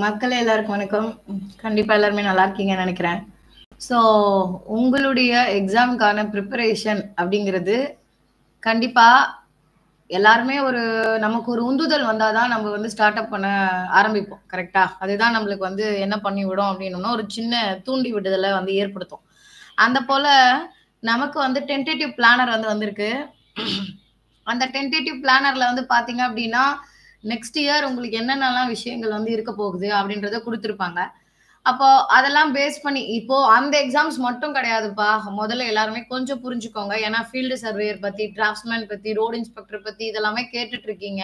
மக்கள் எல்லாருக்கும் வணக்கம். கண்டிப்பா எல்லாருமே நல்லா இருக்கீங்கன்னு நினைக்கிறேன். ஸோ உங்களுடைய எக்ஸாமுக்கான ப்ரிப்பரேஷன் அப்படிங்கிறது கண்டிப்பா எல்லாருமே நமக்கு ஒரு உந்துதல் வந்தாதான் நம்ம ஸ்டார்ட் அப் பண்ண ஆரம்பிப்போம். கரெக்டா? அதுதான் நம்மளுக்கு என்ன பண்ணி விடும் அப்படின்னோம்னா ஒரு சின்ன தூண்டி விடுதலை ஏற்படுத்தும். அந்த போல நமக்கு டென்டேட்டிவ் பிளானர் வந்திருக்கு. அந்த டென்டேட்டிவ் பிளானர்ல பாத்தீங்க அப்படின்னா நெக்ஸ்ட் இயர் உங்களுக்கு என்னென்னலாம் விஷயங்கள் இருக்க போகுது அப்படின்றத கொடுத்துருப்பாங்க. அப்போ அதெல்லாம் பேஸ் பண்ணி இப்போ அந்த எக்ஸாம்ஸ் மட்டும் கிடையாதுப்பா. முதல்ல எல்லாருமே கொஞ்சம் புரிஞ்சுக்கோங்க. ஏன்னா ஃபீல்டு சர்வேயர் பத்தி, டிராஃப்ட்ஸ்மேன் பத்தி, ரோடு இன்ஸ்பெக்டர் பத்தி இதெல்லாமே கேட்டுட்டு இருக்கீங்க.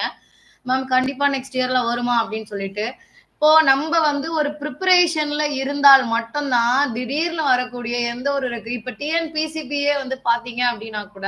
மேம் கண்டிப்பா நெக்ஸ்ட் இயர்ல வருமா அப்படின்னு சொல்லிட்டு. இப்போ நம்ம ஒரு ப்ரிப்பரேஷன்ல இருந்தால் மட்டும்தான் திடீர்னு வரக்கூடிய எந்த ஒரு இப்ப டிஎன்பிசிபியே பாத்தீங்க அப்படின்னா கூட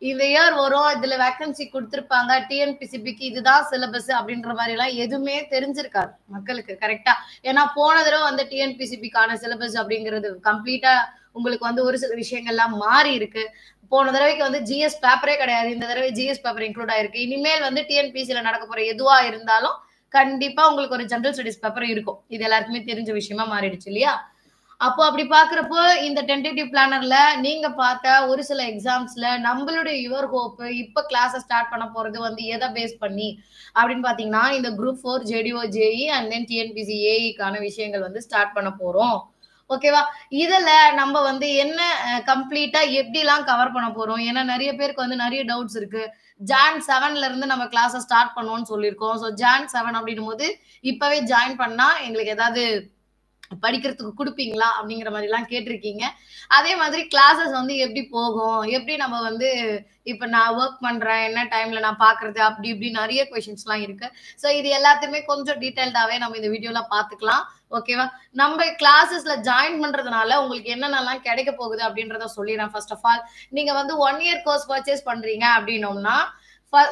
இந்த இயர் வரும், இதுல வேக்கன்சி கொடுத்திருப்பாங்க, டிஎன்பிசிபிக்கு இதுதான் சிலபஸ் அப்படின்ற மாதிரி எல்லாம் எதுவுமே தெரிஞ்சிருக்காது மக்களுக்கு. கரெக்டா? ஏன்னா போன தடவை டிஎன்பிசிபிக்கான சிலபஸ் அப்படிங்கிறது கம்ப்ளீட்டா உங்களுக்கு ஒரு சில விஷயங்கள்லாம் மாறி இருக்கு. போன தடவைக்கு ஜிஎஸ் பேப்பரே கிடையாது, இந்த தடவை ஜிஎஸ் பேப்பர் இன்க்ளூட் ஆயிருக்கு. இனிமேல் டிஎன்பிசில நடக்க போற எதுவா இருந்தாலும் கண்டிப்பா உங்களுக்கு ஒரு ஜெனரல் ஸ்டடிஸ் பேப்பர் இருக்கும். இது எல்லாருக்குமே தெரிஞ்ச விஷயமா மாறிடுச்சு இல்லையா? அப்போ அப்படி பாக்குறப்போ இந்த டென்டேட்டிவ் பிளானர்ல நீங்க பார்த்த ஒரு சில எக்ஸாம்ஸ்ல நம்மளுடைய யுவர் ஹோப் இப்ப கிளாஸ் ஸ்டார்ட் பண்ண போறது எதை பேஸ் பண்ணி அப்படின்னு பாத்தீங்கன்னா இந்த group 4 JDO JE and then TNPSC ஏஇக்கான விஷயங்கள் ஸ்டார்ட் பண்ண போறோம். ஓகேவா? இதுல நம்ம என்ன கம்ப்ளீட்டா எப்படி எல்லாம் கவர் பண்ண போறோம்? ஏன்னா நிறைய பேருக்கு நிறைய டவுட்ஸ் இருக்கு. ஜான் 7ல இருந்து நம்ம கிளாஸ் ஸ்டார்ட் பண்ணுவோம்னு சொல்லியிருக்கோம். ஸோ ஜான் 7 அப்படின்னும் போது இப்பவே ஜாயின் பண்ணா எங்களுக்கு ஏதாவது படிக்கிறதுக்கு கொடுப்பீங்களா அப்படிங்கிற மாதிரி எல்லாம் கேட்டிருக்கீங்க. அதே மாதிரி கிளாஸஸ் எப்படி போகும், எப்படி நம்ம இப்ப நான் ஒர்க் பண்றேன், என்ன டைம்ல நான் பாக்குறது, அப்படி இப்படி நிறைய கொஸ்டின்ஸ் எல்லாம் இருக்கு. சோ இது எல்லாத்தையுமே கொஞ்சம் டீடைல்டாவே நம்ம இந்த வீடியோல பாத்துக்கலாம். ஓகேவா? நம்ம கிளாஸஸ்ல ஜாயின் பண்றதுனால உங்களுக்கு என்னென்னலாம் கிடைக்க போகுது அப்படின்றத சொல்லிடுறேன். ஃபர்ஸ்ட் ஆஃப் ஆல் நீங்க 1 இயர் கோர்ஸ் பர்ச்சேஸ் பண்றீங்க அப்படின்னோம்னா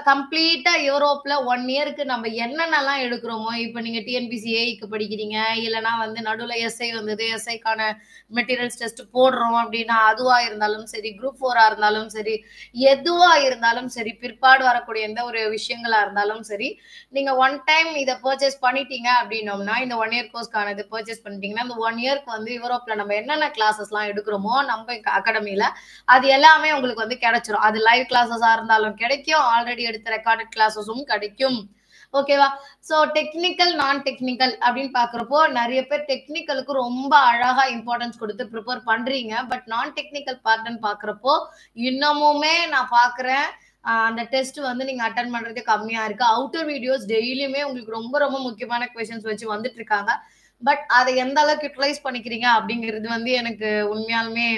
கம்ப்ளீட்டா யூரோப்ல 1 இயருக்கு நம்ம என்னென்னலாம் எடுக்கிறோமோ, இப்ப நீங்க டிஎன்பிசி ஏஇக்கு படிக்கிறீங்க, இல்லைன்னா நடுவுல எஸ்ஐ வந்தது, எஸ்ஐக்கான மெட்டீரியல்ஸ் டெஸ்ட் போடுறோம் அப்படின்னா அதுவா இருந்தாலும் சரி, குரூப் 4ஆ இருந்தாலும் சரி, எதுவா இருந்தாலும் சரி, பிற்பாடு வரக்கூடிய எந்த ஒரு விஷயங்களா இருந்தாலும் சரி, நீங்க ஒன் டைம் இதை பர்ச்சேஸ் பண்ணிட்டீங்க அப்படின்னோம்னா இந்த 1 இயர் கோர்ஸ்க்கான இது பர்ச்சேஸ் பண்ணிட்டீங்கன்னா இந்த 1 இயர்க்கு யூரோப்ல நம்ம என்னென்ன கிளாஸஸ் எல்லாம் எடுக்கிறோமோ நம்ம அகாடமில அது எல்லாமே உங்களுக்கு கிடைச்சிரும். அது லைவ் கிளாஸஸா இருந்தாலும் கிடைக்கும், ஆல்ரெடி எடுத்த ரெக்கார்டட் கிளாஸஸும் கிடைக்கும். ஓகேவா? சோ டெக்னிக்கல் நான் டெக்னிக்கல் அப்படின்னு பாக்குறப்போ நிறைய பேர் டெக்னிக்கலுக்கு ரொம்ப அழகா இம்பார்ட்டன்ஸ் கொடுத்து ப்ரிப்பேர் பண்றீங்க. பட் நான் டெக்னிக்கல் பார்ட்னு பாக்குறப்போ இன்னமுமே நான் பாக்குறேன் அந்த டெஸ்ட் நீங்க அட்டன் பண்றது கம்மியா இருக்கு. அவுட்டர் வீடியோஸ் டெய்லியுமே உங்களுக்கு ரொம்ப ரொம்ப முக்கியமான கொஸ்டின்ஸ் வச்சு வந்துட்டு இருக்காங்க. பட் அதை எந்த அளவுக்கு யூட்டிலைஸ் பண்ணிக்கிறீங்க அப்படிங்கிறது எனக்கு உண்மையாலுமே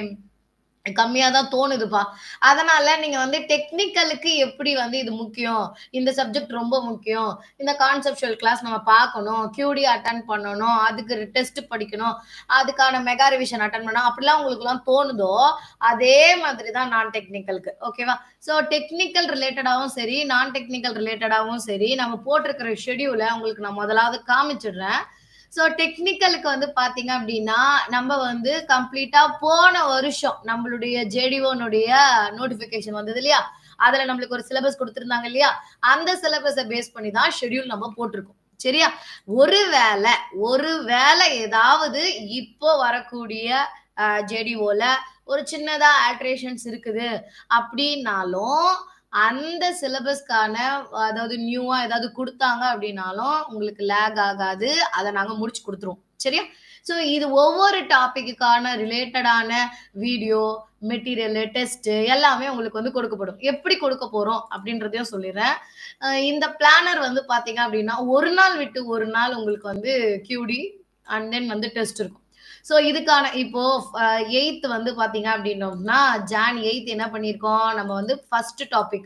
கம்மியா தான் தோணுதுப்பா. அதனால நீங்க டெக்னிக்கலுக்கு எப்படி இது முக்கியம், இந்த சப்ஜெக்ட் ரொம்ப முக்கியம், இந்த கான்செப்சுவல் கிளாஸ் நம்ம பார்க்கணும், கியூடி அட்டன் பண்ணணும், அதுக்கு டெஸ்ட் படிக்கணும், அதுக்கான மெகா ரிவிஷன் அட்டன் பண்ணணும், அப்படிலாம் உங்களுக்கு எல்லாம் தோணுதோ அதே மாதிரி தான் நான் டெக்னிக்கலுக்கு. ஓகேவா? ஸோ டெக்னிக்கல் ரிலேட்டடாகவும் சரி, நான் டெக்னிக்கல் ரிலேட்டடாகவும் சரி, நம்ம போட்டிருக்கிற ஷெடியூலை உங்களுக்கு நான் முதலாவது காமிச்சிடுறேன். சோ டெக்னிக்கலுக்கு பாத்தீங்க அப்படின்னா நம்ம கம்ப்ளீட்டா போன வருஷம் நம்மளுடைய ஜேடிஓனுடைய நோட்டிபிகேஷன் வந்தது இல்லையா, அதுல நம்மளுக்கு ஒரு சிலபஸ் கொடுத்திருந்தாங்க இல்லையா, அந்த சிலபஸை பேஸ் பண்ணி தான் ஷெட்யூல் நம்ம போட்டிருக்கோம். சரியா? ஒருவேளை ஏதாவது இப்போ வரக்கூடிய ஜேடிஓல ஒரு சின்னதா ஆல்ட்ரேஷன்ஸ் இருக்குது அப்படின்னாலும் அந்த சிலபஸ்க்கான அதாவது நியூவா ஏதாவது கொடுத்தாங்க அப்படின்னாலும் உங்களுக்கு லேக் ஆகாது, அதை நாங்க முடிச்சு கொடுத்துருவோம். சரியா? சோ இது ஒவ்வொரு டாபிக்கான ரிலேட்டடான வீடியோ மெட்டீரியல் டெஸ்ட் எல்லாமே உங்களுக்கு கொடுக்கப்படும். எப்படி கொடுக்க போறோம் அப்படின்றதையும் சொல்லிடுறேன். இந்த பிளானர் பாத்தீங்க அப்படின்னா ஒரு நாள் விட்டு ஒரு நாள் உங்களுக்கு கியூடி அண்ட் தென் டெஸ்ட் இருக்கும். சோ இதுக்கான இப்போ 8th பாத்தீங்க அப்படின்னோம்னா ஜான் 8th என்ன பண்ணிருக்கோம், நம்ம first topic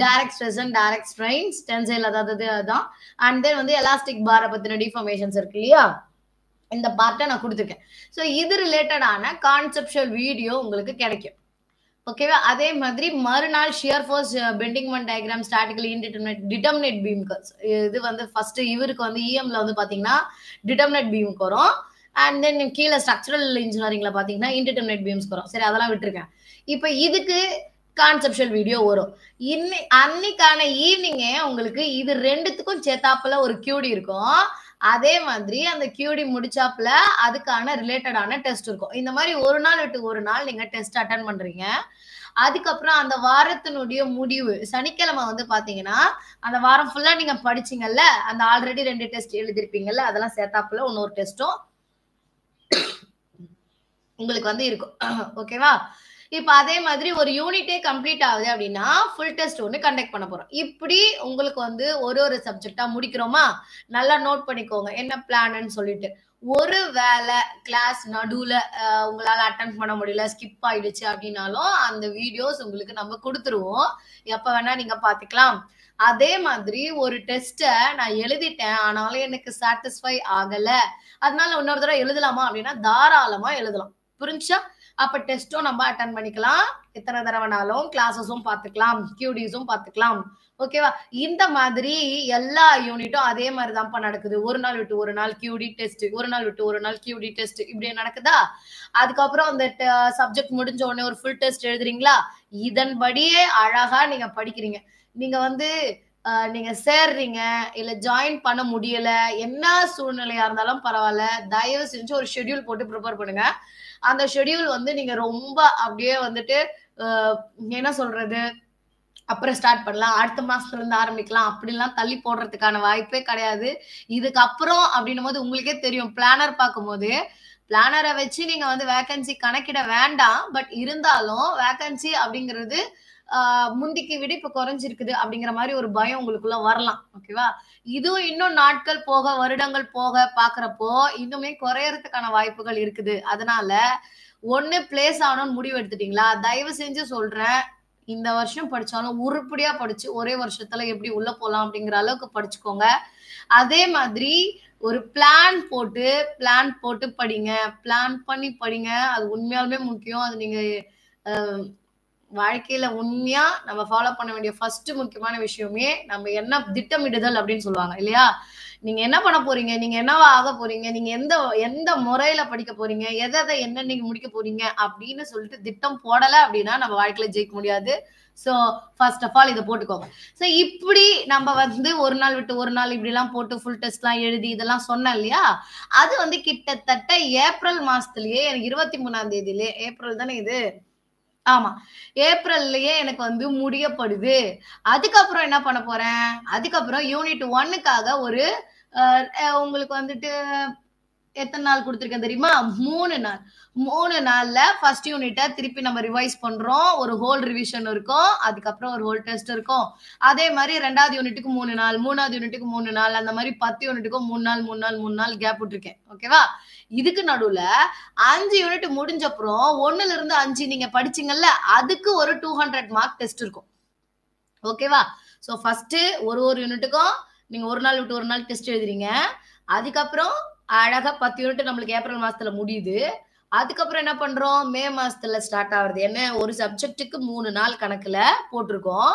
direct stress and direct strains tensile அதாவது அதான் அண்ட் தென் எலாஸ்டிக் பார பத்தின டிஃபார்மேஷன்ஸ் இருக்கு இல்லையா, இந்த பார்ட்டை நான் கொடுத்துருக்கேன். ஸோ இது ரிலேட்டடான கான்செப்சுவல் வீடியோ உங்களுக்கு கிடைக்கும். ஓகேவா? அதே மாதிரி மறுநாள் shear force bending moment diagram statically determinate பீம்க்கு இது ஃபர்ஸ்ட் இவருக்கு இஎம்ல பாத்தீங்கன்னா டிட்டர்மினேட் பீமுக்கு வரும். அண்ட் தென் கீழே ஸ்ட்ரக்சரல் இன்ஜினியரிங்ல பாத்தீங்கன்னா இன்டிட்டர்மினேட் பீம்ஸ்க்கு வரும். சரி, அதெல்லாம் விட்டுருக்கேன். இப்ப இதுக்கு கான்செப்சுவல் வீடியோ வரும். அன்னைக்கான ஈவினிங்கே உங்களுக்கு இது ரெண்டுத்துக்கும் சேத்தாப்புல ஒரு கியூடி இருக்கும். அதே மாதிரி அந்த QD முடிச்சாப்புல அதுக்கான ரிலேட்டடான டெஸ்ட் இருக்கும். இந்த மாதிரி ஒரு நாள் விட்டு ஒரு நாள் நீங்க டெஸ்ட் அட்டன் பண்றீங்க. அதுக்கப்புறம் அந்த வாரத்தினுடைய முடிவு சனிக்கிழமை வந்து பாத்தீங்கன்னா, அந்த வாரம் ஃபுல்லா நீங்க படிச்சீங்கல்ல, அந்த ஆல்ரெடி 2 டெஸ்ட் எழுதிருப்பீங்கல்ல, அதெல்லாம் சேர்த்தாப்புல இன்னொரு டெஸ்ட்டும் உங்களுக்கு வந்து இருக்கும். ஓகேவா? இப்ப அதே மாதிரி ஒரு யூனிட்டே கம்ப்ளீட் ஆகுது அப்படின்னா ஃபுல் டெஸ்ட் ஒன்று கண்டக்ட் பண்ண போறோம். இப்படி உங்களுக்கு வந்து ஒரு ஒரு சப்ஜெக்டா முடிக்கிறோமா, நல்லா நோட் பண்ணிக்கோங்க என்ன பிளான்னு சொல்லிட்டு. ஒரு வேளை கிளாஸ் நடுவுல உங்களால அட்டன் பண்ண முடியல, ஸ்கிப் ஆயிடுச்சு அப்படின்னாலும் அந்த வீடியோஸ் உங்களுக்கு நம்ம கொடுத்துருவோம். எப்ப வேணா நீங்க பாத்துக்கலாம். அதே மாதிரி ஒரு டெஸ்ட்டை நான் எழுதிட்டேன் ஆனாலும் எனக்கு சாட்டிஸ்ஃபை ஆகல, அதனால இன்னொரு தடவை எழுதலாமா அப்படின்னா தாராளமா எழுதலாம். புரிஞ்சா? அப்ப டெஸ்டும் நம்ம அட்டன் பண்ணிக்கலாம், எத்தனை தடவைனாலும் கிளாஸஸும் பார்த்துக்கலாம், QDஸும் பார்த்துக்கலாம். ஓகேவா? இந்த மாதிரி எல்லா யூனிட்டும் அதே மாதிரி தான்ப்பா நடக்குது. ஒரு நாள் விட்டு ஒரு நாள் QD டெஸ்ட், ஒரு நாள் விட்டு ஒரு நாள் QD டெஸ்ட், இப்படியே நடக்குதா? அதுக்கப்புறம் அந்த சப்ஜெக்ட் முடிஞ்ச உடனே ஒரு ஃபுல் டெஸ்ட் எழுதுறீங்களா? இதன்படியே அழகா நீங்க படிக்கிறீங்க. நீங்க வந்து நீங்க சேர்றீங்க, இல்ல ஜாயின் பண்ண முடியல, என்ன சூழ்நிலையா இருந்தாலும் பரவாயில்ல, தயவு செஞ்சு ஒரு ஷெட்யூல் போட்டு ப்ரிப்பேர் பண்ணுங்க. அந்த ஷெட்யூல் வந்து நீங்க ரொம்ப அப்படியே வந்துட்டு என்ன சொல்றது, அப்புறம் ஸ்டார்ட் பண்ணலாம், அடுத்த மாசத்துல இருந்து ஆரம்பிக்கலாம் அப்படிலாம் தள்ளி போடுறதுக்கான வாய்ப்பே கிடையாது. இதுக்கப்புறம் அப்படின்னும் போது உங்களுக்கே தெரியும், பிளானர் பார்க்கும்போது பிளானரை வச்சு நீங்க வந்து வேகன்சி கணக்கிட வேண்டாம். பட் இருந்தாலும் வேகன்சி அப்படிங்கிறது முந்திக்கு விட இப்ப குறைஞ்சிருக்குது அப்படிங்கிற மாதிரி ஒரு பயம் உங்களுக்குள்ள வரலாம். ஓகேவா? இதுவும் இன்னும் நாட்கள் போக வருடங்கள் போக பாக்குறப்போ இன்னுமே குறையறதுக்கான வாய்ப்புகள் இருக்குது. அதனால ஒண்ணு பிளேஸ் ஆகணும்னு முடிவு எடுத்துட்டீங்களா, தயவு செஞ்சு சொல்றேன், இந்த வருஷம் படிச்சாலும் உருப்படியா படிச்சு ஒரே வருஷத்துல எப்படி உள்ள போலாம் அப்படிங்கிற அளவுக்கு படிச்சுக்கோங்க. அதே மாதிரி ஒரு பிளான் போட்டு படிங்க, பிளான் பண்ணி படிங்க. அது உண்மையாலுமே முக்கியம். அது நீங்க வாழ்க்கையில உண்மையா நம்ம ஃபாலோ பண்ண வேண்டிய ஃபர்ஸ்ட் முக்கியமான விஷயமே நம்ம என்ன திட்டமிடுதல் அப்படின்னு சொல்லுவாங்க இல்லையா? நீங்க என்ன பண்ண போறீங்க, நீங்க என்னவா ஆக போறீங்க, நீங்க எந்த எந்த முறையில படிக்க போறீங்க, எதை என்ன நீங்க முடிக்க போறீங்க அப்படின்னு சொல்லிட்டு திட்டம் போடல அப்படின்னா நம்ம வாழ்க்கையில ஜெயிக்க முடியாது. சோ ஃபர்ஸ்ட் ஆஃப் ஆல் இதை போட்டுக்கோங்க. சோ இப்படி நம்ம வந்து ஒரு நாள் விட்டு ஒரு நாள் இப்படி எல்லாம் போட்டு ஃபுல் டெஸ்ட் எல்லாம் எழுதி இதெல்லாம் சொன்னேன் இல்லையா? அது வந்து கிட்டத்தட்ட ஏப்ரல் மாசத்துலயே எனக்கு 23ஆம் தேதியிலே, ஏப்ரல் தானே இது, ஆமா, ஏப்ரல்லயே எனக்கு வந்து முடியப்படுது. அதுக்கப்புறம் என்ன பண்ண போறேன், அதுக்கப்புறம் யூனிட் 1க்காக ஒரு உங்களுக்கு வந்துட்டு எத்தனை நாள் கொடுத்திருக்கேன் தெரியுமா? 3 நாள். 3 நாள்ல ஃபர்ஸ்ட் யூனிட்ட திருப்பி நம்ம ரிவைஸ் பண்றோம். ஒரு ஹோல் ரிவிஷன் இருக்கும், அதுக்கப்புறம் ஒரு ஹோல் டெஸ்ட் இருக்கும். அதே மாதிரி 2வது யூனிட்டுக்கு 3 நாள், 3வது யூனிட்டுக்கு 3 நாள், அந்த மாதிரி 10 யூனிட்டுக்கும் 3 நாள் கேப் விட்டுருக்கேன். ஓகேவா? இதுக்கு நடுவுல 5 யூனிட் முடிஞ்சப்புறம் 1ல இருந்து 5 நீங்க படிச்சீங்கல்ல, அதுக்கு ஒரு 200 மார்க் டெஸ்ட் இருக்கும். ஓகேவா? சோ ஃபர்ஸ்ட் ஒரு யூனிட்டுக்கும் நீங்க ஒரு நாள் விட்டு ஒரு நாள் டெஸ்ட் எழுதுறீங்க. அதுக்கப்புறம் அழகா 10 யூனிட் நம்மளுக்கு ஏப்ரல் மாசத்துல முடியுது. அதுக்கப்புறம் என்ன பண்றோம், மே மாசத்துல ஸ்டார்ட் ஆகுறது என்ன, ஒரு சப்ஜெக்ட்டுக்கு 3 நாள் கணக்குல போட்டிருக்கோம்.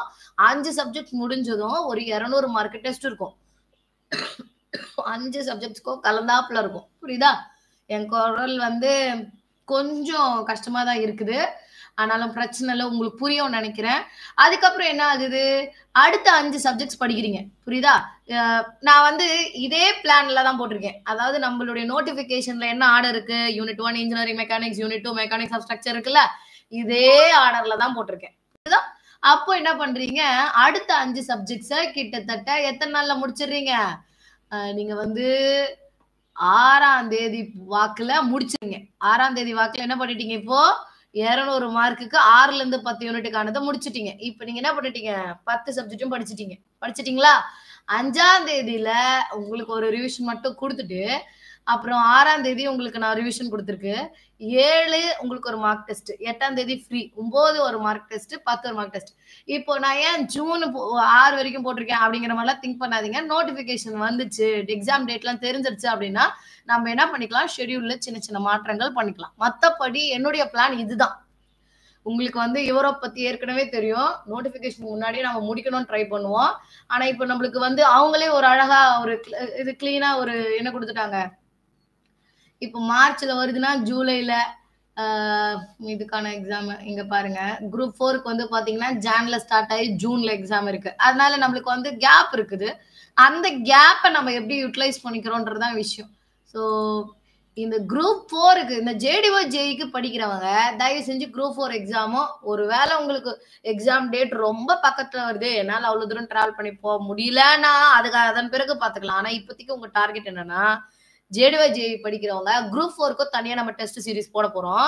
5 சப்ஜெக்ட் முடிஞ்சதும் ஒரு 200 மார்க் டெஸ்ட் இருக்கும். 5 சப்ஜெக்ட்ஸ்க்கும் கலந்தாப்புல இருக்கும். புரியுதா? என் குரல் வந்து கொஞ்சம் கஷ்டமா தான் இருக்குது, ஆனாலும் பிரச்சனை இல்லை, உங்களுக்கு புரியும் நினைக்கிறேன். அதுக்கப்புறம் என்ன ஆகுது, அடுத்த 5 சப்ஜெக்ட்ஸ் படிக்கிறீங்க. புரியுதா? நான் வந்து இதே பிளான்ல தான் போட்டிருக்கேன். அதாவது நம்மளுடைய நோட்டிபிகேஷன்ல என்ன ஆர்டர் இருக்கு, unit 1 engineering mechanics, unit 2 mechanics of structure இருக்குல்ல, இதே ஆர்டர்ல தான் போட்டிருக்கேன். புரியுதா? அப்போ என்ன பண்றீங்க, அடுத்த 5 சப்ஜெக்ட்ஸை கிட்டத்தட்ட எத்தனை நாள்ல முடிச்சிடுறீங்க, நீங்க வந்து 6ஆம் தேதி வாக்குல முடிச்சிருங்க. 6ஆம் தேதி வாக்குல என்ன பண்ணிட்டீங்க, இப்போ 200 மார்க்குக்கு 6ல இருந்து 10 யூனிட்டுக்கானதை முடிச்சிட்டீங்க. இப்ப நீங்க என்ன பண்ணிட்டீங்க, 10 சப்ஜெக்டும் படிச்சிட்டீங்களா? 5ஆம் தேதியில உங்களுக்கு ஒரு ரிவிஷன் மட்டும் கொடுத்துட்டு, அப்புறம் 6ஆம் தேதி உங்களுக்கு நான் ரிவிஷன் கொடுத்துருக்கு, 7 உங்களுக்கு ஒரு மார்க் டெஸ்ட், 8ஆம் தேதி ஃப்ரீ, 9 ஒரு மார்க் டெஸ்ட், 10 ஒரு மார்க் டெஸ்ட். இப்போ நான் ஏன் ஜூன் 6 வரைக்கும் போட்டிருக்கேன் அப்படிங்கிற மாதிரிலாம் திங்க் பண்ணாதீங்க. நோட்டிபிகேஷன் வந்துச்சு, எக்ஸாம் டேட்லாம் தெரிஞ்சிருச்சு அப்படின்னா நம்ம என்ன பண்ணிக்கலாம், ஷெட்யூல்ல சின்ன சின்ன மாற்றங்கள் பண்ணிக்கலாம். மத்தபடி என்னுடைய பிளான் இதுதான். உங்களுக்கு வந்து யூரோப் பத்தி ஏற்கனவே தெரியும், நோட்டிபிகேஷன் முன்னாடியே நம்ம முடிக்கணும்னு ட்ரை பண்ணுவோம். ஆனா இப்ப நம்மளுக்கு வந்து அவங்களே ஒரு அழகா ஒரு இது கிளீனா ஒரு என்ன கொடுத்துட்டாங்க, இப்ப மார்ச்ல வருதுன்னா ஜூலைல இதுக்கான எக்ஸாம் இங்க பாருங்க, குரூப் 4க்கு வந்து பாத்தீங்கன்னா ஜான்ல ஸ்டார்ட் ஆகி ஜூன்ல எக்ஸாம் இருக்கு. அதனால நம்மளுக்கு வந்து கேப் இருக்குது. அந்த கேப்பை நம்ம எப்படி யூட்டிலைஸ் பண்ணிக்கிறோன்றதுதான் விஷயம். ஸோ இந்த குரூப் 4க்கு இந்த ஜேடிஓ ஜேஇக்கு படிக்கிறவங்க தயவு செஞ்சு குரூப் 4 எக்ஸாமோ, ஒருவேளை உங்களுக்கு எக்ஸாம் டேட் ரொம்ப பக்கத்துல வருது, என்னால அவ்வளவு தூரம் டிராவல் பண்ணி போக முடியலன்னா அதுக்கு அதன் பிறகு பாத்துக்கலாம். ஆனா இப்போதைக்கு உங்க டார்கெட் என்னன்னா, ஜேடிஓ ஜேஇ படிக்கிறவங்க குரூப் 4க்கும் தனியா நம்ம டெஸ்ட் சீரிஸ் போட போறோம்.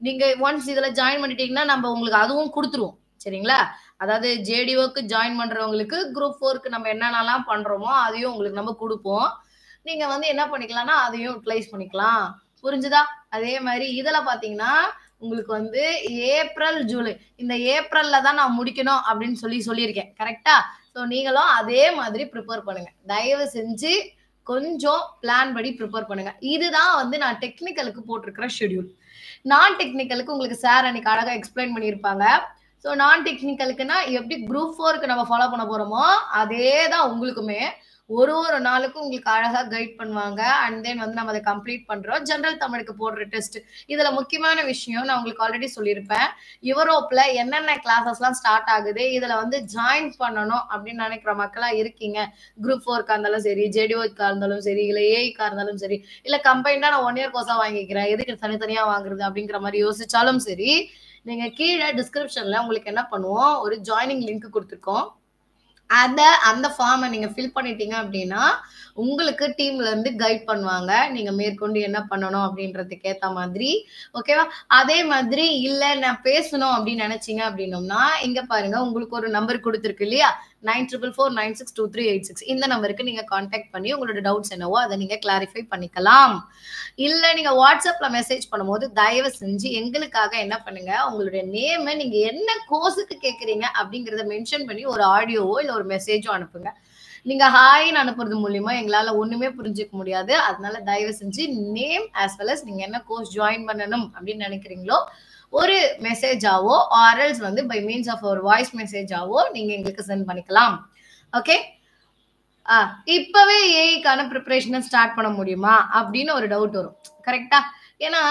நீங்க ஒன்ஸ் இதுல ஜாயின் பண்ணிட்டீங்கன்னா நம்ம உங்களுக்கு அதுவும் கொடுத்துருவோம். சரிங்களா? அதாவது ஜேடிஓக்கு ஜாயின் பண்றவங்களுக்கு குரூப் 4க்கு நம்ம என்னென்னலாம் பண்றோமோ அதையும் உங்களுக்கு நம்ம கொடுப்போம். நீங்க வந்து என்ன பண்ணிக்கலாம்னா அதையும் யூட்டிலைஸ் பண்ணிக்கலாம். புரிஞ்சுதா? அதே மாதிரி இதுல பாத்தீங்கன்னா உங்களுக்கு வந்து ஏப்ரல் ஜூலை இந்த ஏப்ரல்ல தான் நான் முடிக்கணும் அப்படின்னு சொல்லியிருக்கேன். கரெக்டா? ஸோ நீங்களும் அதே மாதிரி ப்ரிப்பேர் பண்ணுங்க. தயவு செஞ்சு கொஞ்சம் பிளான் படி ப்ரிப்பேர் பண்ணுங்க. இதுதான் வந்து நான் டெக்னிக்கலுக்கு போட்டிருக்கிற ஷெடியூல். நான் டெக்னிக்கலுக்கு உங்களுக்கு சார் அன்னைக்கு அழகா எக்ஸ்பிளைன் பண்ணியிருப்பாங்க. ஸோ நான் டெக்னிக்கலுக்குன்னா எப்படி குரூப் 4க்கு நம்ம ஃபாலோ பண்ண போறோமோ அதே தான் உங்களுக்குமே. ஒரு நாளுக்கும் உங்களுக்கு அழகா கைட் பண்ணுவாங்க. அண்ட் தென் வந்து நம்ம அதை கம்ப்ளீட் பண்றோம். ஜெனரல் தமிழுக்கு போடுற டெஸ்ட். இதுல முக்கியமான விஷயம் நான் உங்களுக்கு ஆல்ரெடி சொல்லியிருப்பேன். யூரோப்ல என்னென்ன கிளாஸஸ் எல்லாம் ஸ்டார்ட் ஆகுது, இதுல வந்து ஜாயின் பண்ணணும் அப்படின்னு நினைக்கிற மக்களா இருக்கீங்க. குரூப் 4க்கா இருந்தாலும் சரி, ஜேடிஓக்கா இருந்தாலும் சரி, இல்ல ஏஐக்கா இருந்தாலும் சரி, இல்ல கம்பைண்டா நான் 1 இயர் கோர்ஸா வாங்கிக்கிறேன், எதுக்கு தனித்தனியா வாங்குறது அப்படிங்கிற மாதிரி யோசிச்சாலும் சரி, நீங்க கீழே டிஸ்கிரிப்ஷன்ல உங்களுக்கு என்ன பண்ணுவோம், ஒரு ஜாயினிங் லிங்க் கொடுத்துருக்கோம். அந்த ஃபார்மை நீங்க ஃபில் பண்ணிட்டீங்க அப்படின்னா உங்களுக்கு டீம்ல இருந்து கைட் பண்ணுவாங்க. நீங்க மேற்கொண்டு என்ன பண்ணணும் அப்படின்றதுக்கு ஏத்த மாதிரி. ஓகேவா? அதே மாதிரி இல்ல நான் பேசணும் அப்படின்னு நினைச்சீங்க அப்படின்னோம்னா இங்க பாருங்க, உங்களுக்கு ஒரு நம்பர் கொடுத்துருக்கு இல்லையா, 9449623866. இந்த நம்பருக்கு நீங்க கான்டாக்ட் பண்ணி உங்களோட டவுட்ஸ் என்னவோ அதை நீங்க கிளாரிஃபை பண்ணிக்கலாம். இல்ல நீங்க வாட்ஸ்அப்ல மெசேஜ் பண்ணும்போது தயவு செஞ்சு எங்களுக்காக என்ன பண்ணுங்க, உங்களுடைய நேம், நீங்க என்ன கோர்ஸுக்கு கேக்குறீங்க அப்படிங்கறத மென்ஷன் பண்ணி ஒரு ஆடியோவோ இல்ல ஒரு மெசேஜோ அனுப்புங்க. நீங்க ஹாய்னு அனுப்புறது மூலியமா எங்களால ஒண்ணுமே புரிஞ்சுக்க முடியாது. அதனால தயவு செஞ்சு நேம் ஆஸ் வெல் அஸ் நீங்க என்ன கோர்ஸ் ஜாயின் பண்ணணும் அப்படின்னு நினைக்கிறீங்களோ ஒரு மெசேஜாவோ ஆர்எல்ஸ் வந்து பை மீன்ஸ் ஆஃப் ஒரு வாய்ஸ் மெசேஜாவோ நீங்க எங்களுக்கு சென்ட் பண்ணிக்கலாம். ஓகே? இப்பவே ஏஐக்கான ப்ரிப்பரேஷனை ஸ்டார்ட் பண்ண முடியுமா அப்படின்னு ஒரு டவுட் வரும். கரெக்டா? ஏன்னா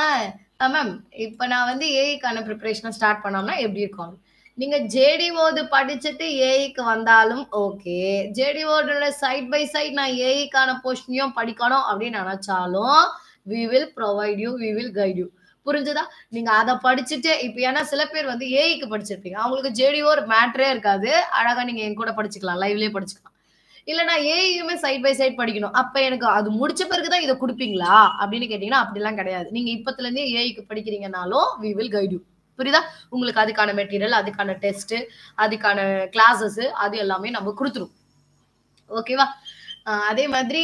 மேம் இப்ப நான் வந்து ஏஐக்கான ப்ரிப்பரேஷனை ஸ்டார்ட் பண்ணோம்னா எப்படி இருக்கும்? நீங்க ஜேடிஓது படிச்சுட்டு ஏஐக்கு வந்தாலும் ஓகே, ஜேடிஓட சைட் பை சைட் நான் ஏஐக்கான போர்ஷனையும் படிக்கணும் அப்படின்னு நினைச்சாலும் we will provide you, we will guide you. புரிஞ்சுதா? நீங்க அதை படிச்சுட்டு இப்ப ஏன்னா சில பேர் வந்து ஏஐக்கு படிச்சிருப்பீங்க, அவங்களுக்கு ஜேடிஓ ஒரு மேட்டரே இருக்காது, அழகா நீங்க என் கூட படிச்சுக்கலாம், லைவ்லயே படிச்சுக்கலாம். இல்ல நான் ஏஐயுமே சைட் பை சைட் படிக்கணும், அப்ப எனக்கு அது முடிச்ச பிறகுதான் இதை கொடுப்பீங்களா அப்படின்னு கேட்டீங்கன்னா அப்படிலாம் கிடையாது. நீங்க இப்பத்துல இருந்தே ஏஐக்கு படிக்கிறீங்கனாலும் we will guide you. புரியுதா? உங்களுக்கு அதுக்கான மெட்டீரியல், அதுக்கான டெஸ்ட், அதுக்கான கிளாஸஸ் அது எல்லாமே நம்ம கொடுத்துரும். ஓகேவா? அதே மாதிரி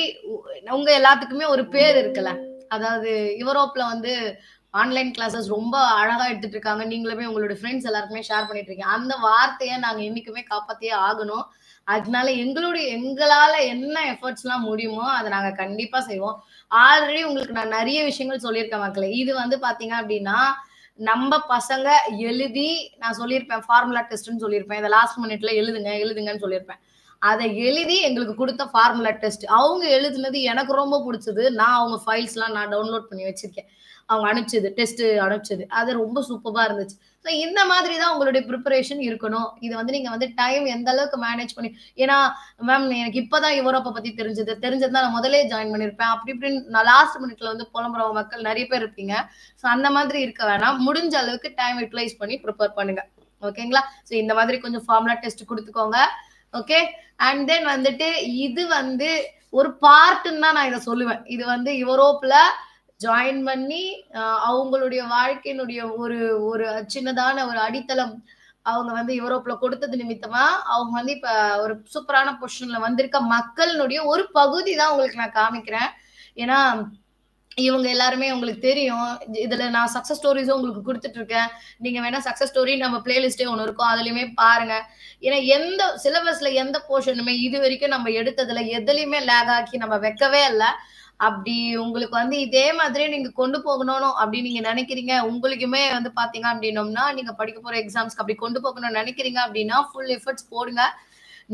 உங்க எல்லாத்துக்குமே ஒரு பேர் இருக்குல்ல, அதாவது யூரோப்ல வந்து ஆன்லைன் கிளாஸஸ் ரொம்ப அழகா எடுத்துட்டு இருக்காங்க, நீங்களுமே உங்களோட ஃப்ரெண்ட்ஸ் எல்லாருக்குமே ஷேர் பண்ணிட்டு இருக்கீங்க. அந்த வார்த்தையை நாங்க என்னைக்குமே காப்பாத்தியே ஆகணும். அதனால எங்களால என்ன எஃபர்ட்ஸ் எல்லாம் முடியுமோ அதை நாங்க கண்டிப்பா செய்வோம். ஆல்ரெடி உங்களுக்கு நான் நிறைய விஷயங்கள் சொல்லியிருக்கேன் மக்களே. இது வந்து பாத்தீங்க அப்படின்னா நம்ம பசங்க எழுதி, நான் சொல்லியிருப்பேன் ஃபார்முலா டெஸ்ட்னு சொல்லியிருப்பேன், இதை லாஸ்ட் மினிட்ல எழுதுங்கன்னு சொல்லியிருப்பேன். அதை எழுதி எங்களுக்கு கொடுத்த ஃபார்முலா டெஸ்ட் அவங்க எழுதுனது எனக்கு ரொம்ப பிடிச்சது. நான் அவங்க ஃபைல்ஸ் எல்லாம் நான் டவுன்லோட் பண்ணி வச்சிருக்கேன். அவங்க அனுப்பிச்சது டெஸ்ட் அனுப்பிச்சது அது ரொம்ப சூப்பரா இருந்துச்சு. ஸோ இந்த மாதிரி தான் உங்களுடைய ப்ரிப்பரேஷன் இருக்கணும். இது வந்து நீங்க வந்து டைம் எந்த அளவுக்கு மேனேஜ் பண்ணி, ஏன்னா மேம் எனக்கு இப்பதான் யூரோப்பை பத்தி தெரிஞ்சதுதான் நான் முதலே ஜாயின் பண்ணிருப்பேன் அப்படி இப்படின்னு நான் லாஸ்ட் மினிட்ல வந்து புலம்புறவங்க மக்கள் நிறைய பேர் இருப்பீங்க. ஸோ அந்த மாதிரி இருக்க வேணாம். முடிஞ்ச அளவுக்கு டைம் யூட்டிலைஸ் பண்ணி ப்ரிப்பேர் பண்ணுங்க. ஓகேங்களா? ஸோ இந்த மாதிரி கொஞ்சம் ஃபார்முலா டெஸ்ட் கொடுத்துக்கோங்க. ஓகே? அண்ட் தென் வந்துட்டு இது வந்து ஒரு பார்ட்டுன்னு தான் நான் இதை சொல்லுவேன். இது வந்து யூரோப்ல ஜாயின் பண்ணி அவங்களுடைய வாழ்க்கையினுடைய ஒரு ஒரு சின்னதான ஒரு அடித்தளம் அவங்க வந்து யூரோப்ல கொடுத்தது நிமித்தமா அவங்க வந்து இப்ப ஒரு சூப்பரான பொசிஷன்ல வந்திருக்க மக்களினுடைய ஒரு பகுதி தான் உங்களுக்கு நான் காமிக்கிறேன். ஏன்னா இவங்க எல்லாருமே உங்களுக்கு தெரியும். இதுல நான் சக்சஸ் ஸ்டோரிஸும் உங்களுக்கு கொடுத்துட்டு இருக்கேன். நீங்க வேணா சக்சஸ் ஸ்டோரி நம்ம பிளேலிஸ்டே ஒண்ணு இருக்கும், அதுலயுமே பாருங்க. ஏன்னா எந்த சிலபஸ்ல எந்த போர்ஷனுமே இது வரைக்கும் நம்ம எடுத்ததுல எதுலயுமே லேக் ஆக்கி நம்ம வைக்கவே இல்லை. அப்படி உங்களுக்கு வந்து இதே மாதிரி நீங்க கொண்டு போகணும் அப்படின்னு நீங்க நினைக்கிறீங்க, உங்களுக்குமே வந்து பாத்தீங்க அப்படின்னோம்னா நீங்க படிக்க போற எக்ஸாம்ஸ்க்கு அப்படி கொண்டு போகணும்னு நினைக்கிறீங்க அப்படின்னா ஃபுல் எஃபர்ட்ஸ் போடுங்க.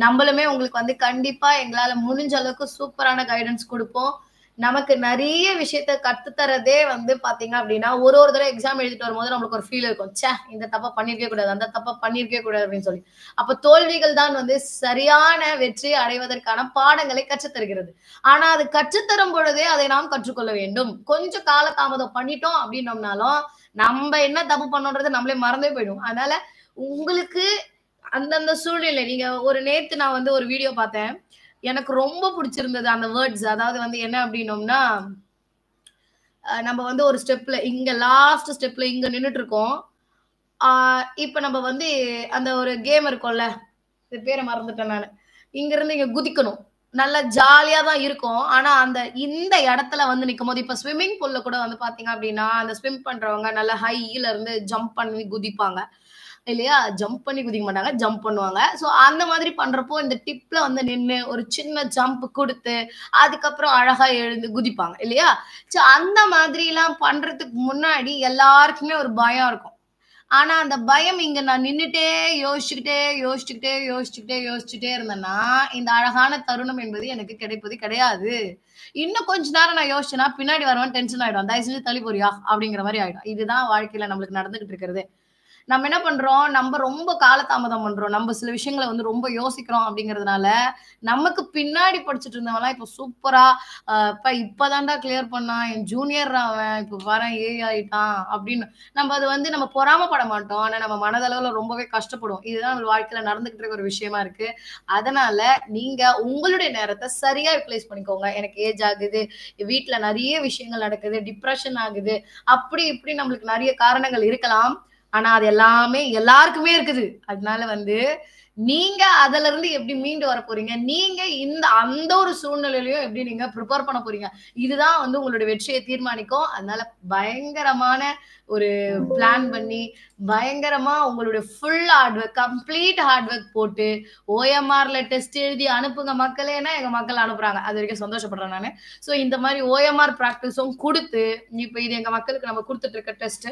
நம்மளுமே உங்களுக்கு வந்து கண்டிப்பா எங்களால முடிஞ்ச அளவுக்கு சூப்பரான கைடன்ஸ் கொடுப்போம். நமக்கு நிறைய விஷயத்த கத்துத்தரதே வந்து பாத்தீங்க அப்படின்னா ஒரு தடவை எக்ஸாம் எழுதிட்டு வரும்போது நம்மளுக்கு ஒரு ஃபீல் இருக்கும், ச்சே இந்த தப்பா பண்ணிருக்கவே கூடாது, அந்த தப்பா பண்ணிருக்கவே கூடாது அப்படின்னு சொல்லி. அப்ப தோல்விகள் தான் வந்து சரியான வெற்றி அடைவதற்கான பாடங்களை கற்றுத்தருகிறது. ஆனா அது கற்றுத்தரும் பொழுதே அதை நாம் கற்றுக்கொள்ள வேண்டும். கொஞ்சம் கால தாமதம் பண்ணிட்டோம் அப்படின்னோம்னாலும் நம்ம என்ன தப்பு பண்ணோன்றதை நம்மளே மறந்தே போயிடும். அதனால உங்களுக்கு அந்தந்த சூழ்நிலை நீங்க ஒரு நேத்து நான் வந்து ஒரு வீடியோ பார்த்தேன். எனக்கு ரொம்ப பிடிச்சிருந்தது அந்த வேர்ட்ஸ். அதாவது வந்து என்ன அப்படின்னோம்னா, நம்ம வந்து ஒரு ஸ்டெப்ல இங்க லாஸ்ட் ஸ்டெப்ல இங்க நின்னுட்டு இருக்கோம். இப்ப நம்ம வந்து அந்த ஒரு கேம் இருக்கும்ல, இது பேரை மறந்துட்டேன் நானு. இங்க இருந்து இங்க குதிக்கணும். நல்லா ஜாலியா தான் இருக்கும். ஆனா அந்த இந்த இடத்துல வந்து நிக்கும்போது இப்ப ஸ்விம்மிங் பூல்ல கூட வந்து பாத்தீங்க அப்படின்னா, அந்த ஸ்விம் பண்றவங்க நல்லா ஹைல இருந்து ஜம்ப் பண்ணி குதிப்பாங்க. இல்லையா? ஜம்ப் பண்ணி குதிக்க மாட்டாங்க. ஜம்ப் பண்ணுவாங்க. ஸோ அந்த மாதிரி பண்றப்போ இந்த டிப்ல வந்து நின்னு ஒரு சின்ன ஜம்ப் குடுத்து, அதுக்கப்புறம் அழகா எழுந்து குதிப்பாங்க. இல்லையா? ஸோ அந்த மாதிரிலாம் பண்றதுக்கு முன்னாடி எல்லாருக்குமே ஒரு பயம் இருக்கும். ஆனா அந்த பயம் இங்க நான் நின்னுட்டே யோசிச்சுக்கிட்டே இருந்தேன்னா, இந்த அழகான தருணம் என்பது எனக்கு கிடைப்பது கிடையாது. இன்னும் கொஞ்ச நேரம் நான் யோசிச்சேன்னா, பின்னாடி வரவன் டென்ஷன் ஆயிடுவான். "தயவு செஞ்சு தள்ளி போறியா?" அப்படிங்கிற மாரி ஆயிடும். இதுதான் வாழ்க்கையில நம்மளுக்கு நடந்துகிட்டு இருக்கிறது. நம்ம என்ன பண்றோம், நம்ம ரொம்ப காலதாமதம் பண்றோம். நம்ம சில விஷயங்கள வந்து ரொம்ப யோசிக்கிறோம் அப்படிங்கிறதுனால, நமக்கு பின்னாடி படிச்சுட்டு இருந்தவன்லாம் இப்ப சூப்பரா "அப்பா இப்பதான்டா கிளியர் பண்ணான். என் ஜூனியர்ரா அவன். இப்ப பாரேன் ஏஐ ஆயிட்டான்" அப்படின்னு. நம்ம அது வந்து நம்ம பொறாமப்பட மாட்டோம். ஆனா நம்ம மனதளவுல ரொம்பவே கஷ்டப்படுவோம். இதுதான் நம்ம வாழ்க்கையில நடந்துகிட்டு இருக்க ஒரு விஷயமா இருக்கு. அதனால நீங்க உங்களுடைய நேரத்த சரியா யுட்டிலைஸ் பண்ணிக்கோங்க. எனக்கு ஏஜ் ஆகுது, வீட்ல நெறைய விஷயங்கள் நடக்குது, டிப்ரஷன் ஆகுது, அப்படி இப்படி நம்மளுக்கு நெறைய காரணங்கள் இருக்கலாம். ஆனா அது எல்லாமே எல்லாருக்குமே இருக்குது. அதனால வந்து நீங்க அதுல இருந்து எப்படி மீண்டு வரப் போறீங்க? நீங்க அந்த ஒரு சூழ்நிலையிலயும் எப்படி நீங்க பிரிப்பேர் பண்ண போறீங்க? இதுதான் வந்து உங்களுடைய வெற்றிய தீர்மானிக்கும். அதனால பயங்கரமான ஒரு பிளான் பண்ணி, பயங்கரமா உங்களுடைய full hard work, complete hard work போட்டு, ஓஎம்ஆர்ல டெஸ்ட் எழுதி அனுப்புங்க மக்களேன்னா, எங்க மக்கள் அனுப்புறாங்க. அது வரைக்கும் சந்தோஷப்படுறேன் நானு. ஸோ இந்த மாரி ஓஎம்ஆர் பிராக்டிஸும் குடுத்து, இப்ப இது எங்க மக்களுக்கு நம்ம குடுத்துட்டு இருக்க டெஸ்ட்.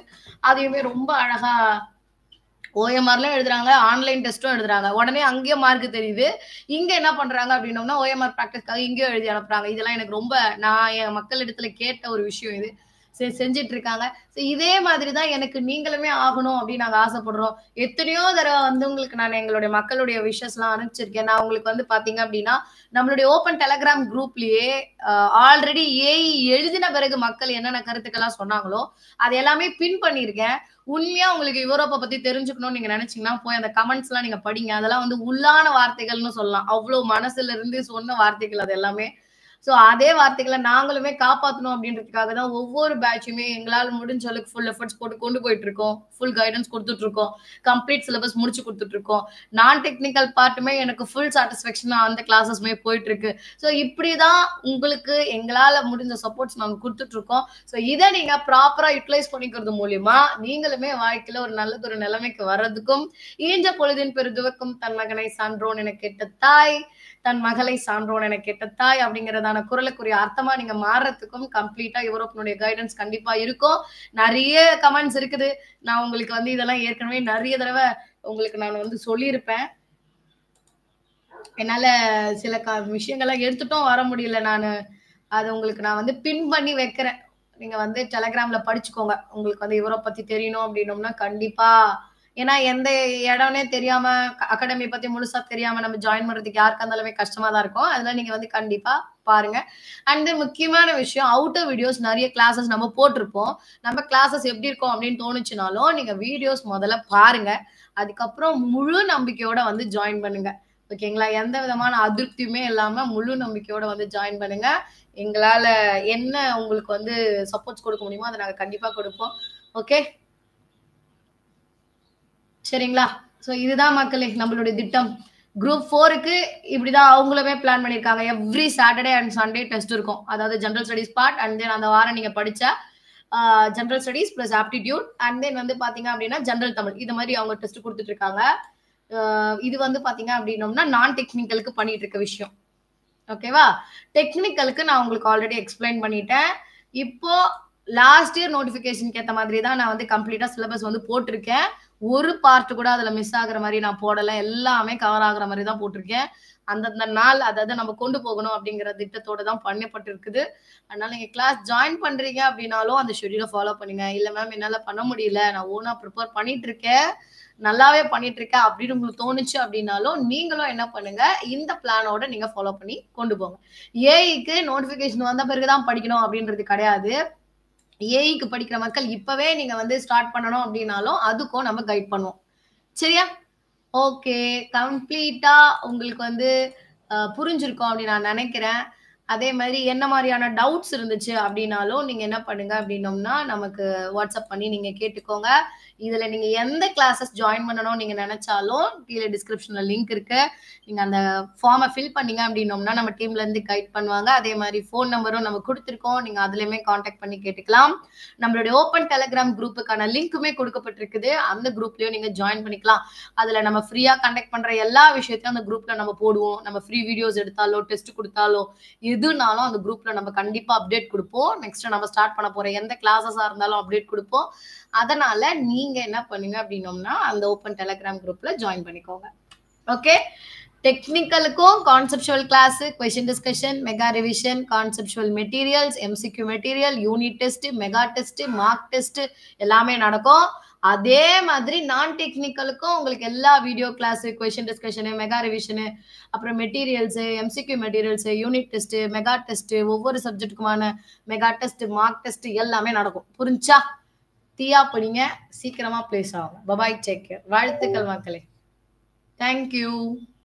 அதையுமே ரொம்ப அழகா ஓஎம்ஆர்லயும் எழுதுறாங்க, ஆன்லைன் டெஸ்ட்டும் எழுதுறாங்க. உடனே அங்கேயே மார்க் தெரியுது. இங்க என்ன பண்றாங்க அப்படின்னோம்னா, ஓஎம்ஆர் பிராக்டிஸ்க்காக இங்கேயும் எழுதி அனுப்புறாங்க. இதெல்லாம் எனக்கு ரொம்ப நான் என் மக்களிடத்துல கேட்ட ஒரு விஷயம் இது. செஞ்சுட்டு இருக்காங்க. இதே மாதிரி தான் எனக்கு நீங்களுமே ஆகணும் அப்படின்னு நாங்க ஆசைப்படுறோம். எத்தனையோ தடவ வந்து உங்களுக்கு நான் எங்களுடைய மக்களுடைய விஷஸ்லாம் அனுப்பிச்சிருக்கேன். நான் உங்களுக்கு வந்து பார்த்தீங்க அப்படின்னா, நம்மளுடைய ஓப்பன் டெலகிராம் குரூப்லயே ஆல்ரெடி ஏஐ எழுதின பிறகு மக்கள் என்னென்ன கருத்துக்கள்லாம் சொன்னாங்களோ, அது எல்லாமே பின் பண்ணியிருக்கேன். உண்மையா உங்களுக்கு யூரோப்ப பத்தி தெரிஞ்சுக்கணும்னு நீங்க நினைச்சீங்கன்னா, போய் அந்த கமெண்ட்ஸ்லாம் நீங்க படிங்க. அதெல்லாம் வந்து உள்ளான வார்த்தைகள்னு சொல்லலாம். அவ்ளோ மனசுல இருந்து சொன்ன வார்த்தைகள் அது எல்லாமே. சோ அதே வார்த்தைகள நாங்களுமே காப்பாத்தணும் அப்படின்றதுக்காக தான் ஒவ்வொரு பேட்சுமே எங்களால முடிஞ்ச அளவுக்கு ஃபுல் எஃபர்ட்ஸ் போட்டு கொண்டு போயிட்டு இருக்கோம். ஃபுல் கைடன்ஸ் குடுத்துட்டு இருக்கோம். கம்ப்ளீட் சிலபஸ் முடிச்சு குடுத்துட்டு இருக்கோம். நான் டெக்னிக்கல் பார்ட்டுமே எனக்கு ஃபுல் சாட்டிஸ்ஃபேக்ஷனா அந்த கிளாஸஸ்மே போயிட்டு இருக்கு. சோ இப்படிதான் உங்களுக்கு எங்களால முடிஞ்ச சப்போர்ட்ஸ் நாங்க குடுத்துட்டு இருக்கோம். சோ இத நீங்க ப்ராப்பரா யுட்டிலைஸ் பண்ணிக்கிறது மூலியமா நீங்களுமே வாழ்க்கையில ஒரு நல்லதொரு நிலைமைக்கு வர்றதுக்கும், ஈன்ற பொழுதின் பெருதுவக்கும் தன் மகனை சான்றோன் என கேட்ட தாய், தன் மகளை சான்றோன் என கேட்ட தாய் அப்படிங்கிறதான குரலுக்குரிய அர்த்தமா நீங்க மாறுறதுக்கும் கம்ப்ளீட்டா யூரோப்பினுடைய கைடன்ஸ் கண்டிப்பா இருக்கும். நிறைய கமெண்ட்ஸ் இருக்குது. நான் உங்களுக்கு வந்து இதெல்லாம் ஏற்கனவே நிறைய தடவை உங்களுக்கு நான் வந்து சொல்லியிருப்பேன். என்னால சில விஷயங்கள்லாம் எடுத்துட்டும் வர முடியல நானு. அது உங்களுக்கு நான் வந்து பின் பண்ணி வைக்கிறேன். நீங்க வந்து டெலகிராம்ல படிச்சுக்கோங்க. உங்களுக்கு வந்து யூரோப் பத்தி தெரியணும் அப்படின்னோம்னா கண்டிப்பா ஏன்னா எந்த இடம்னே தெரியாம அகாடமி பத்தி முழுசா தெரியாம நம்ம ஜாயின் பண்றதுக்கு யாருக்கா இருந்தாலுமே கஷ்டமா தான் இருக்கும். அதனால நீங்க வந்து கண்டிப்பா பாருங்க. அண்ட் முக்கியமான விஷயம் அவுட்டர் வீடியோஸ் நிறைய கிளாஸஸ் நம்ம போட்டிருப்போம். நம்ம கிளாஸஸ் எப்படி இருக்கும் அப்படின்னு தோணுச்சுனாலும் நீங்க வீடியோஸ் முதல்ல பாருங்க. அதுக்கப்புறம் முழு நம்பிக்கையோட வந்து ஜாயின் பண்ணுங்க. ஓகேங்களா? எந்த விதமான அதிருப்தியுமே இல்லாம முழு நம்பிக்கையோட வந்து ஜாயின் பண்ணுங்க. எங்களால என்ன உங்களுக்கு வந்து சப்போர்ட்ஸ் கொடுக்க முடியுமோ அதை நாங்க கண்டிப்பா கொடுப்போம். ஓகே சரிங்களா? சோ இதுதான் மக்களே நம்மளுடைய திட்டம். குரூப் 4க்கு இப்படிதான் அவங்களுமே பிளான் பண்ணியிருக்காங்க. Every Saturday and Sunday test இருக்கும். அதாவது general studies part and then அந்த வாரம் நீங்க படிச்ச general studies plus aptitude and then வந்து பாத்தீங்க அப்படின்னா ஜெனரல் தமிழ் இது மாதிரி அவங்க டெஸ்ட் கொடுத்துட்டு இருக்காங்க. இது வந்து பாத்தீங்க அப்படின்னோம்னா நான் டெக்னிக்கலுக்கு பண்ணிட்டு இருக்க விஷயம். ஓகேவா? டெக்னிக்கலுக்கு நான் உங்களுக்கு ஆல்ரெடி எக்ஸ்பிளைன் பண்ணிட்டேன். இப்போ லாஸ்ட் இயர் நோட்டிபிகேஷனுக்கு ஏத்த மாதிரி தான் நான் வந்து கம்ப்ளீட்டா சிலபஸ் வந்து போட்டிருக்கேன். ஒரு பார்ட் கூட அதுல மிஸ் ஆகுற மாதிரி நான் போடல. எல்லாமே கவர் ஆகுற மாதிரி தான் போட்டிருக்கேன். அந்தந்த நாள் அதாவது நம்ம கொண்டு போகணும் அப்படிங்கிற திட்டத்தோட தான் பண்ணப்பட்டிருக்குது. அதனால நீங்க கிளாஸ் ஜாயின் பண்றீங்க அப்படின்னாலும் அந்த ஷெட்யூலை ஃபாலோ பண்ணுங்க. இல்ல மேம் என்னால பண்ண முடியல, நான் ஓனா ப்ரிப்பேர் பண்ணிட்டு இருக்கேன், நல்லாவே பண்ணிட்டு இருக்கேன் அப்படின்னு உங்களுக்கு தோணுச்சு அப்படின்னாலும் நீங்களும் என்ன பண்ணுங்க, இந்த பிளானோட நீங்க ஃபாலோ பண்ணி கொண்டு போங்க. ஏஐக்கு நோட்டிபிகேஷன் வந்த பிறகுதான் படிக்கணும் அப்படின்றது கிடையாது. ஏஐக்கு படிக்கிற மக்கள் இப்பவே நீங்க வந்து ஸ்டார்ட் பண்ணணும் அப்படின்னாலும் அதுக்கும் நம்ம கைட் பண்ணுவோம். சரியா? ஓகே. கம்ப்ளீட்டா உங்களுக்கு வந்து புரிஞ்சிருக்கும் அப்படின்னு நான் நினைக்கிறேன். அதே மாதிரி என்ன மாதிரியான டவுட்ஸ் இருந்துச்சு அப்படின்னாலும் நீங்க என்ன பண்ணுங்க அப்படின்னோம்னா நமக்கு வாட்ஸ்அப் பண்ணி நீங்க கேட்டுக்கோங்க. இதுல நீங்க எந்த கிளாஸஸ் ஜாயின் பண்ணணும் நீங்க நினைச்சாலும் கீழே டிஸ்கிரிப்ஷன்ல லிங்க் இருக்கு. நீங்க அந்த ஃபார்மை ஃபில் பண்ணீங்க அப்படின்னோம்னா நம்ம டீம்ல இருந்து கைட் பண்ணுவாங்க. அதே மாதிரி ஃபோன் நம்பரும் நம்ம கொடுத்துருக்கோம். நீங்க அதுலயுமே காண்டாக்ட் பண்ணி கேட்டுக்கலாம். நம்மளுடைய ஓப்பன் டெலிகிராம் குரூப்புக்கான லிங்க்குமே கொடுக்கப்பட்டிருக்குது. அந்த குரூப்லயும் நீங்க ஜாயின் பண்ணிக்கலாம். அதுல நம்ம ஃப்ரீயா கண்டக்ட் பண்ற எல்லா விஷயத்தையும் அந்த குரூப்ல நம்ம போடுவோம். நம்ம ஃப்ரீ வீடியோஸ் எடுத்தாலோ டெஸ்ட் கொடுத்தாலோ எதுனாலும் அந்த குரூப்ல நம்ம கண்டிப்பா அப்டேட் கொடுப்போம். நெக்ஸ்ட் நம்ம ஸ்டார்ட் பண்ண போற எந்த கிளாஸஸா இருந்தாலும் அப்டேட் கொடுப்போம். அதனால நீங்க என்ன பண்ணுங்க அப்படின்னோம்னா அந்த ஓப்பன் டெலிகிராம் குரூப்ல ஜாயின் பண்ணிக்கோங்க. ஓகே. டெக்னிக்கலுக்கும் conceptual class, question discussion, mega revision, conceptual materials, MCQ material, unit test, mega test, mark test எல்லாமே நடக்கும். அதே மாதிரி நான் டெக்னிக்கலுக்கும் உங்களுக்கு எல்லா video class, question discussion, mega revision, அப்புறம் materials, MCQ materials, unit test, mega test, ஒவ்வொரு சப்ஜெக்ட்டுக்குமான மெகா டெஸ்ட், மார்க் டெஸ்ட் எல்லாமே நடக்கும். புரிஞ்சா? தீயா படிங்க, சீக்கிரமா பிளேஸ் ஆகும். Bye bye, take care. வாழ்த்துக்கள் மக்களே. தேங்க்யூ.